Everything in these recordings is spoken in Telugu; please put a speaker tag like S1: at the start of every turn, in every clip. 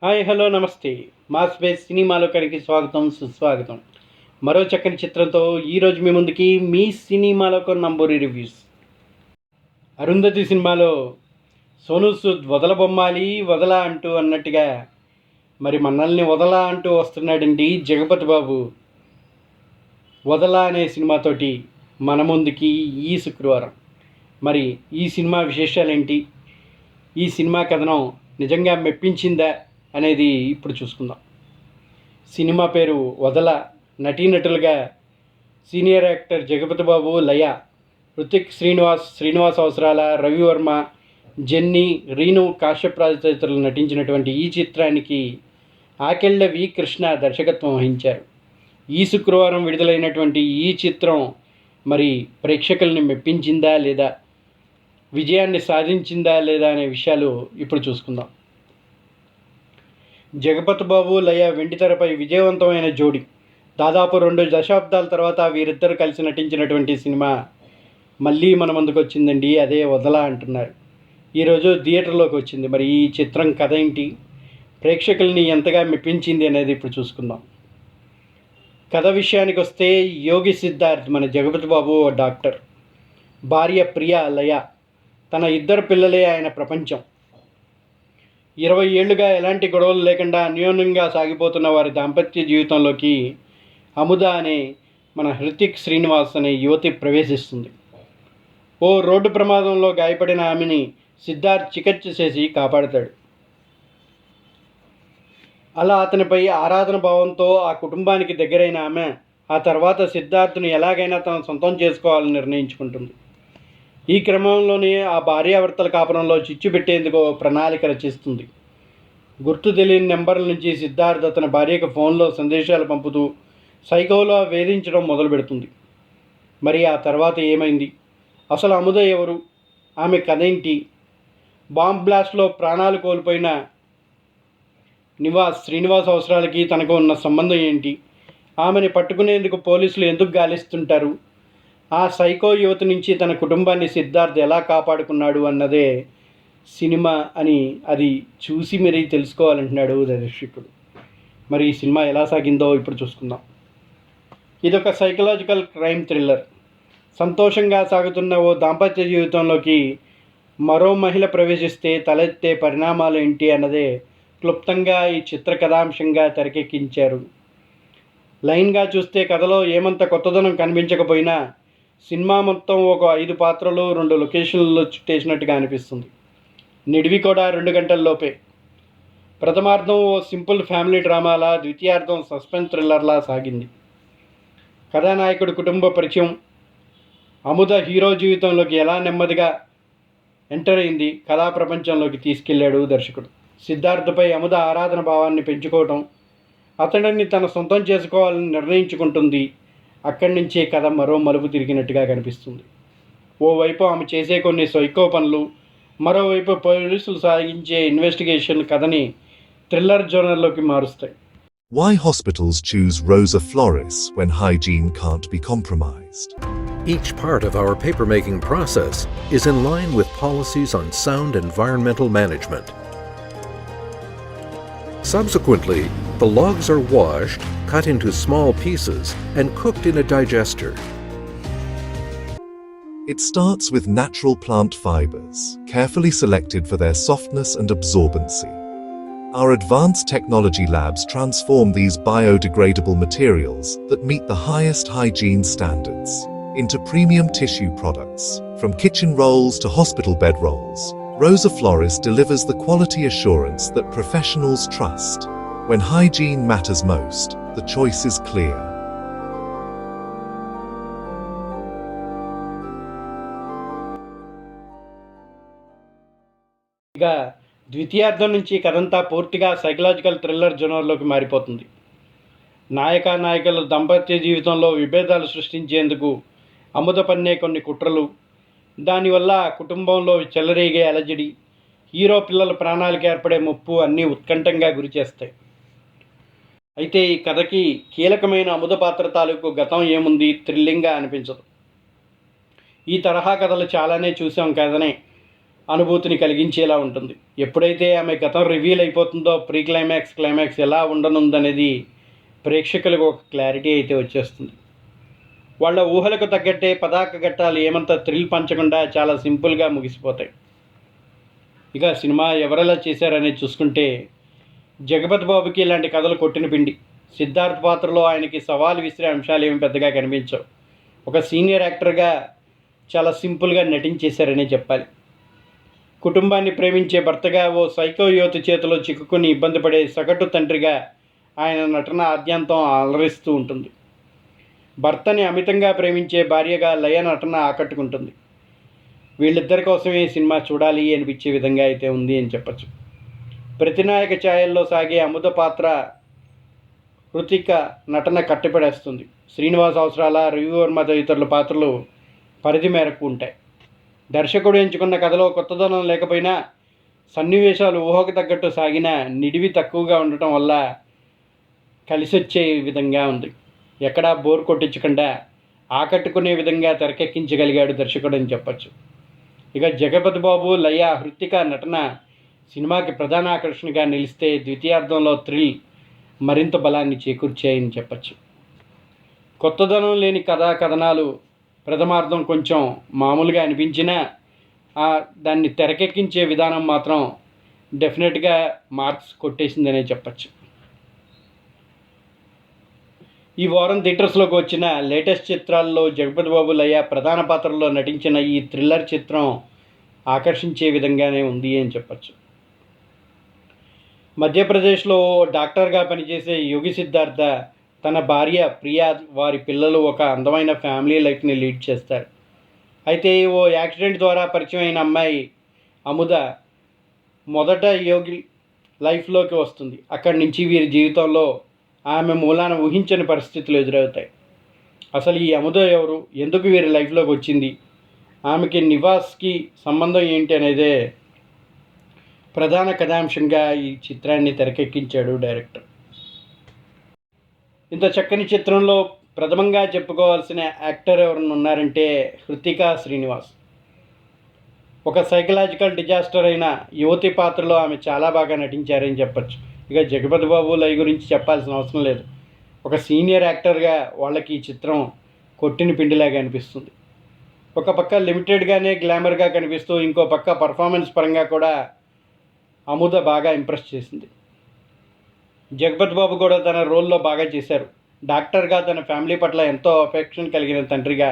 S1: హాయ్ హలో నమస్తే. మాస్ బేస్ సినిమాలోకానికి స్వాగతం సుస్వాగతం. మరో చక్కని చిత్రంతో ఈరోజు మీ ముందుకి మీ సినిమాలోకం నంబూరి రివ్యూస్. అరుంధతి సినిమాలో సోనూ సూద్ వదలబొమ్మాలి వదలా అంటూ అన్నట్టుగా మరి మనల్ని వదలా అంటూ వస్తున్నాడండి జగపతి బాబు. వదలా అనే సినిమాతోటి మన ముందుకి ఈ శుక్రవారం. మరి ఈ సినిమా విశేషాలేంటి, ఈ సినిమా కథనం నిజంగా మెప్పించిందా అనేది ఇప్పుడు చూసుకుందాం. సినిమా పేరు వదల. నటీనటులుగా సీనియర్ యాక్టర్ జగపతి బాబు, లయ, హృతిక్, శ్రీనివాస్ అవసరాల, రవివర్మ, జెన్నీ, రీను కాశ్యప్ రాజ్ తదితరులు నటించినటువంటి ఈ చిత్రానికి ఆకెళ్ళ వి కృష్ణ దర్శకత్వం వహించారు. ఈ శుక్రవారం విడుదలైనటువంటి ఈ చిత్రం మరి ప్రేక్షకుల్ని మెప్పించిందా లేదా, విజయాన్ని సాధించిందా లేదా అనే విషయాలు ఇప్పుడు చూసుకుందాం. జగపతి బాబు, లయ వెండితెరపై విజయవంతమైన జోడి. దాదాపు 2 దశాబ్దాల తర్వాత వీరిద్దరు కలిసి నటించినటువంటి సినిమా మళ్ళీ మన ముందుకు వచ్చిందండి. అదే వదల అంటున్నారు. ఈరోజు థియేటర్లోకి వచ్చింది. మరి ఈ చిత్రం కథ ఏంటి, ప్రేక్షకుల్ని ఎంతగా మెప్పించింది అనేది ఇప్పుడు చూసుకుందాం. కథ విషయానికి వస్తే యోగి సిద్ధార్థ్ మన జగపతి బాబు ఓ డాక్టర్. భార్య ప్రియ, లయ. తన 2 పిల్లలే ఆయన ప్రపంచం. 20 ఏళ్లుగా ఎలాంటి గొడవలు లేకుండా అన్యోన్యంగా సాగిపోతున్న వారి దాంపత్య జీవితంలోకి అముద అనే మన హృతిక్ శ్రీనివాస్ అనే యువతి ప్రవేశిస్తుంది. ఓ రోడ్డు ప్రమాదంలో గాయపడిన ఆమెని సిద్ధార్థ్ చికిత్స చేసి కాపాడతాడు. అలా అతనిపై ఆరాధన భావంతో ఆ కుటుంబానికి దగ్గరైన ఆమె ఆ తర్వాత సిద్ధార్థ్ను ఎలాగైనా తన సొంతం చేసుకోవాలని నిర్ణయించుకుంటుంది. ఈ క్రమంలోనే ఆ భార్యాభర్తల కాపురంలో చిచ్చు పెట్టేందుకు ప్రణాళిక రచిస్తుంది. గుర్తు తెలియని నెంబర్ల నుంచి సిద్ధార్థ్ అతని భార్యకు ఫోన్లో సందేశాలు పంపుతూ సైకోలో వేధించడం మొదలు పెడుతుంది. మరి ఆ తర్వాత ఏమైంది, అసలు అముద ఎవరు, ఆమె కథ ఏంటి, బాంబ్ బ్లాస్ట్లో ప్రాణాలు కోల్పోయిన శ్రీనివాస్ అవసరాలకి తనకు ఉన్న సంబంధం ఏంటి, ఆమెని పట్టుకునేందుకు పోలీసులు ఎందుకు గాలిస్తుంటారు, ఆ సైకో యువతి నుంచి తన కుటుంబాన్ని సిద్ధార్థ్ ఎలా కాపాడుకున్నాడు అన్నదే సినిమా అని అది చూసి మరీ తెలుసుకోవాలంటున్నాడు దర్శకుడు. మరి ఈ సినిమా ఎలా సాగిందో ఇప్పుడు చూసుకుందాం. ఇదొక సైకలాజికల్ క్రైమ్ థ్రిల్లర్. సంతోషంగా సాగుతున్న ఓ దాంపత్య జీవితంలోకి మరో మహిళ ప్రవేశిస్తే తలెత్తే పరిణామాలు ఏంటి అన్నదే క్లుప్తంగా ఈ చిత్ర కథాంశంగా తెరకెక్కించారు. లైన్గా చూస్తే కథలో ఏమంత కొత్తదనం కనిపించకపోయినా సినిమా మొత్తం ఒక 5 పాత్రలు 2 లొకేషన్లలో చుట్టేసినట్టుగా అనిపిస్తుంది. నిడివి కూడా 2 గంటల్లోపే. ప్రథమార్థం ఓ సింపుల్ ఫ్యామిలీ డ్రామాలా, ద్వితీయార్థం సస్పెన్స్ థ్రిల్లర్లా సాగింది. కథానాయకుడి కుటుంబ పరిచయం, అముద హీరో జీవితంలోకి ఎలా నెమ్మదిగా ఎంటర్ అయింది, కథా ప్రపంచంలోకి తీసుకెళ్లాడు దర్శకుడు. సిద్ధార్థపై అముద ఆరాధన భావాన్ని పెంచుకోవటం, అతడిని తన సొంతం చేసుకోవాలని నిర్ణయించుకుంటుంది. అక్కడి నుంచే కథ మరో మలుపు తిరిగినట్టుగా కనిపిస్తుంది. ఓవైపు ఆమె చేసే కొన్ని సైకో పనులు, మరోవైపు పోలీసులు సాగించే ఇన్వెస్టిగేషన్ కథని థ్రిల్లర్ జోనర్లోకి మారుస్తాయి.
S2: Why hospitals choose Rosa Flores when hygiene can't be compromised.
S3: Each part of our papermaking process is in line with policies on sound environmental management. Subsequently, the logs are washed, cut into small pieces, and cooked in a digester.
S2: It starts with natural plant fibers, carefully selected for their softness and absorbency. Our advanced technology labs transform these biodegradable materials that meet the highest hygiene standards into premium tissue products. From kitchen rolls to hospital bed rolls, Rosa Flores delivers the quality assurance that professionals trust. When hygiene matters most, the choice is clear.
S1: ఇక ద్వితీయార్థం నుంచి కథంతా పూర్తిగా సైకలాజికల్ థ్రిల్లర్ జోనర్లోకి మారిపోతుంది. నాయకుల దాంపత్య జీవితంలో విభేదాలు సృష్టించేందుకు అముద పన్నే కొన్ని కుట్రలు, దానివల్ల కుటుంబంలో చెలరేగే అలజడి, హీరో పిల్లల ప్రాణాలకు ఏర్పడే ముప్పు అన్నీ ఉత్కంఠంగా గురిచేస్తాయి. అయితే ఈ కథకి కీలకమైన అముద పాత్ర తాలూకు గతం ఏముంది, థ్రిల్లింగ్గా అనిపించదు. ఈ తరహా కథలు చాలానే చూసాం కదనే. అనుభూతిని కలిగించేలా ఉంటుంది. ఎప్పుడైతే ఆమె గతం రివీల్ అయిపోతుందో ప్రీ క్లైమాక్స్, క్లైమాక్స్ ఎలా ఉండనుందనేది ప్రేక్షకులకు ఒక క్లారిటీ అయితే వచ్చేస్తుంది. వాళ్ళ ఊహలకు తగ్గట్టే పతాక ఘట్టాలు ఏమంత థ్రిల్ పంచకుండా చాలా సింపుల్గా ముగిసిపోతాయి. ఇక సినిమా ఎవరెలా చేశారనేది చూసుకుంటే, జగపతి బాబుకి ఇలాంటి కథలు కొట్టిన పిండి. సిద్ధార్థ్ పాత్రలో ఆయనకి సవాల్ విసిరే అంశాలు ఏమి పెద్దగా కనిపించవు. ఒక సీనియర్ యాక్టర్గా చాలా సింపుల్గా నటించేశారనే చెప్పాలి. కుటుంబాన్ని ప్రేమించే భర్తగా ఓ సైకో యువతి చేతిలో చిక్కుకుని ఇబ్బంది పడే సగటు తండ్రిగా ఆయన నటన ఆద్యంతం అలరిస్తూ ఉంటుంది. భర్తని అమితంగా ప్రేమించే భార్యగా లయ నటన ఆకట్టుకుంటుంది. వీళ్ళిద్దరి కోసమే ఈ సినిమా చూడాలి అనిపించే విధంగా అయితే ఉంది అని చెప్పచ్చు. ప్రతినాయక ఛాయల్లో సాగే అముద పాత్ర హృతిక నటన కట్టిపడేస్తుంది. శ్రీనివాస్ అవసరాల, రవివర్మ తదితరుల పాత్రలు పరిధి మేరకు ఉంటాయి. దర్శకుడు ఎంచుకున్న కథలో కొత్తదనం లేకపోయినా సన్నివేశాలు ఊహకు తగ్గట్టు సాగిన నిడివి తక్కువగా ఉండటం వల్ల కలిసొచ్చే విధంగా ఉంది. ఎక్కడా బోర్ కొట్టించకుండా ఆకట్టుకునే విధంగా తెరకెక్కించగలిగాడు దర్శకుడు అని చెప్పచ్చు. ఇక జగపతి బాబు, లయ, హృతిక నటన సినిమాకి ప్రధాన ఆకర్షణగా నిలిస్తే ద్వితీయార్థంలో థ్రిల్ మరింత బలాన్ని చేకూర్చాయని చెప్పచ్చు. కొత్తదనం లేని కథనాలు ప్రథమార్థం కొంచెం మామూలుగా అనిపించినా దాన్ని తెరకెక్కించే విధానం మాత్రం డెఫినెట్గా మార్క్స్ కొట్టేసిందనే చెప్పచ్చు. ఈ వారం థియేటర్స్లోకి వచ్చిన లేటెస్ట్ చిత్రాల్లో జగపతి బాబు, లయ ప్రధాన పాత్రల్లో నటించిన ఈ థ్రిల్లర్ చిత్రం ఆకర్షించే విధంగానే ఉంది అని చెప్పచ్చు. మధ్యప్రదేశ్లో డాక్టర్గా పనిచేసే యోగి సిద్ధార్థ తన భార్య ప్రియా, వారి పిల్లలు ఒక అందమైన ఫ్యామిలీ లైఫ్ని లీడ్ చేస్తారు. అయితే ఓ యాక్సిడెంట్ ద్వారా పరిచయం అయిన అమ్మాయి అముద మొదట యోగి లైఫ్లోకి వస్తుంది. అక్కడి నుంచి వీరి జీవితంలో ఆమె మూలాన ఊహించని పరిస్థితులు ఎదురవుతాయి. అసలు ఈ అముద ఎవరు, ఎందుకు వీరి లైఫ్లోకి వచ్చింది, ఆమెకి నివాస్కి సంబంధం ఏంటి అనేదే ప్రధాన కథాంశంగా ఈ చిత్రాన్ని తెరకెక్కించాడు డైరెక్టర్. ఇంత చక్కని చిత్రంలో ప్రథమంగా చెప్పుకోవాల్సిన యాక్టర్ ఎవరైనా ఉన్నారంటే హృతిక శ్రీనివాస్. ఒక సైకలాజికల్ డిజాస్టర్ అయిన యువతి పాత్రలో ఆమె చాలా బాగా నటించారని చెప్పచ్చు. ఇక జగపతి బాబు, లయ గురించి చెప్పాల్సిన అవసరం లేదు. ఒక సీనియర్ యాక్టర్గా వాళ్ళకి ఈ చిత్రం కొట్టిన పిండిలాగా అనిపిస్తుంది. ఒక పక్క లిమిటెడ్గానే గ్లామర్గా కనిపిస్తూ ఇంకో పక్క పర్ఫార్మెన్స్ పరంగా కూడా అముద బాగా ఇంప్రెస్ చేసింది. జగపతి బాబు కూడా తన రోల్లో బాగా చేశారు. డాక్టర్గా తన ఫ్యామిలీ పట్ల ఎంతో అఫెక్షన్ కలిగిన తండ్రిగా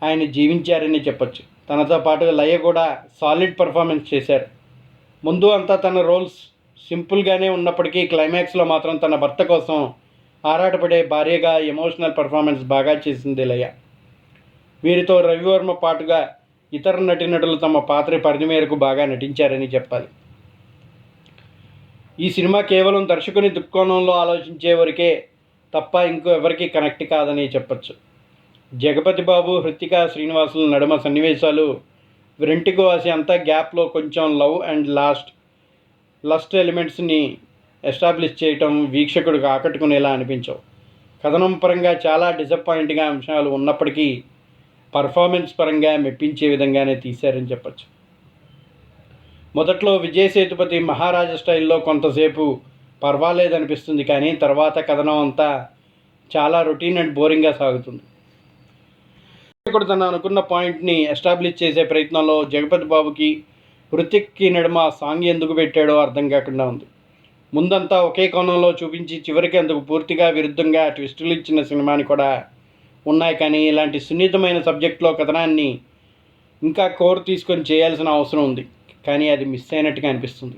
S1: ఆయన జీవించారని చెప్పచ్చు. తనతో పాటు లయ కూడా సాలిడ్ పర్ఫార్మెన్స్ చేశారు. ముందు అంతా తన రోల్స్ సింపుల్గానే ఉన్నప్పటికీ క్లైమాక్స్లో మాత్రం తన భర్త కోసం ఆరాటపడే భార్యగా ఎమోషనల్ పర్ఫార్మెన్స్ బాగా చేసింది లయ. వీరితో రవివర్మ పాటుగా ఇతర నటీనటులు తమ పాత్ర పరిధి మేరకు బాగా నటించారని చెప్పాలి. ఈ సినిమా కేవలం దర్శకుని దృక్కోణంలో ఆలోచించే వరకే తప్ప ఇంకో ఎవరికి కనెక్ట్ కాదని చెప్పచ్చు. జగపతి బాబు, హృతిక శ్రీనివాసుల నడుమ సన్నివేశాలు రెంటికి వాసి అంతా గ్యాప్లో కొంచెం లవ్ అండ్ లస్ట్ ఎలిమెంట్స్ని ఎస్టాబ్లిష్ చేయటం వీక్షకుడికి ఆకట్టుకునేలా అనిపించవు. కథనం పరంగా చాలా డిసప్పాయింట్గా అంశాలు ఉన్నప్పటికీ పర్ఫార్మెన్స్ పరంగా మెప్పించే విధంగానే తీశారని చెప్పచ్చు. మొదట్లో విజయ్ సేతుపతి మహారాజా స్టైల్లో కొంతసేపు పర్వాలేదనిపిస్తుంది, కానీ తర్వాత కథనం అంతా చాలా రొటీన్ అండ్ బోరింగ్గా సాగుతుంది. ఇప్పుడు తను అనుకున్న పాయింట్ని ఎస్టాబ్లిష్ చేసే ప్రయత్నంలో జగపతి బాబుకి, హృతిక్కి నడుమ సాంగ్ ఎందుకు పెట్టాడో అర్థం కాకుండా ఉంది. ముందంతా ఒకే కోణంలో చూపించి చివరికి అందుకు పూర్తిగా విరుద్ధంగా ట్విస్టులు ఇచ్చిన సినిమాని కూడా ఉన్నాయి, కానీ ఇలాంటి సున్నితమైన సబ్జెక్ట్లో కథనాన్ని ఇంకా కోర్ తీసుకొని చేయాల్సిన అవసరం ఉంది, కానీ అది మిస్ అయినట్టుగా అనిపిస్తుంది.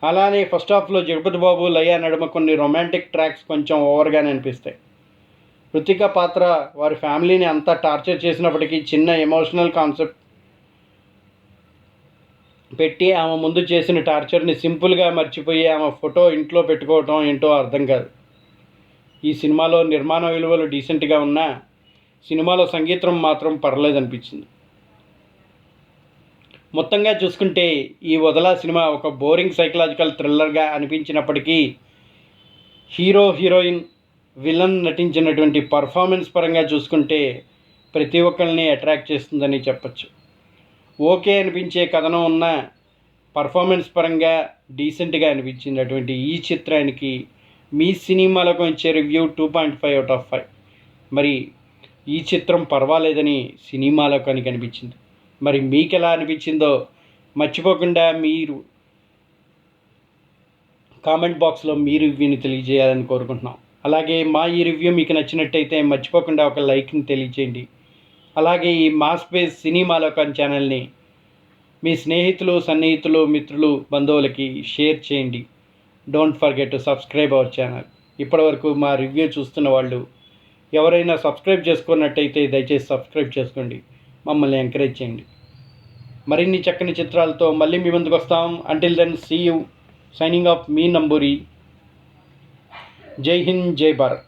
S1: అలానే ఫస్ట్ హాఫ్లో జగపతి బాబు, లయ నడుమ కొన్ని రొమాంటిక్ ట్రాక్స్ కొంచెం ఓవర్గానే అనిపిస్తాయి. హృతిక పాత్ర వారి ఫ్యామిలీని అంతా టార్చర్ చేసినప్పటికీ చిన్న ఎమోషనల్ కాన్సెప్ట్ పెట్టి ఆమె ముందు చేసిన టార్చర్ని సింపుల్గా మర్చిపోయి ఆమె ఫోటో ఇంట్లో పెట్టుకోవటం ఏంటో అర్థం కాదు. ఈ సినిమాలో నిర్మాణ విలువలు డీసెంట్గా ఉన్నా సినిమాలో సంగీతం మాత్రం పర్లేదనిపించింది. మొత్తంగా చూసుకుంటే ఈ వదలా సినిమా ఒక బోరింగ్ సైకలాజికల్ థ్రిల్లర్గా అనిపించినప్పటికీ హీరో, హీరోయిన్, విలన్ నటించినటువంటి పర్ఫార్మెన్స్ పరంగా చూసుకుంటే ప్రతి ఒక్కరిని అట్రాక్ట్ చేస్తుందని చెప్పచ్చు. ఓకే అనిపించే కథనం ఉన్న పర్ఫార్మెన్స్ పరంగా డీసెంట్గా అనిపించింది అటువంటి ఈ చిత్రానికి మీ సినిమాలకు ఇచ్చే రివ్యూ 2.5/5. మరి ఈ చిత్రం పర్వాలేదని సినిమాలకు అని కనిపించింది. మరి మీకు ఎలా అనిపించిందో మర్చిపోకుండా మీరు కామెంట్ బాక్స్లో మీ రివ్యూని తెలియజేయాలని కోరుకుంటున్నాం. అలాగే మా ఈ రివ్యూ మీకు నచ్చినట్టయితే మర్చిపోకుండా ఒక లైక్ని తెలియజేయండి. అలాగే ఈ మా స్పేస్ సినిమాలోకన్ ఛానల్ని మీ స్నేహితులు, సన్నిహితులు, మిత్రులు, బంధువులకి షేర్ చేయండి. Don't forget to subscribe our channel. ఇప్పటివరకు మా రివ్యూ చూస్తున్న వాళ్ళు ఎవరైనా సబ్స్క్రైబ్ చేసుకున్నట్టయితే దయచేసి సబ్స్క్రైబ్ చేసుకోండి. మమ్మల్ని ఎంకరేజ్ చేయండి. మరిన్ని చక్కని చిత్రాలతో మళ్ళీ మీ ముందుకు వస్తాం. Until then see you. Signing off మీ నంబూరి. జై హింద్, జై భారత్.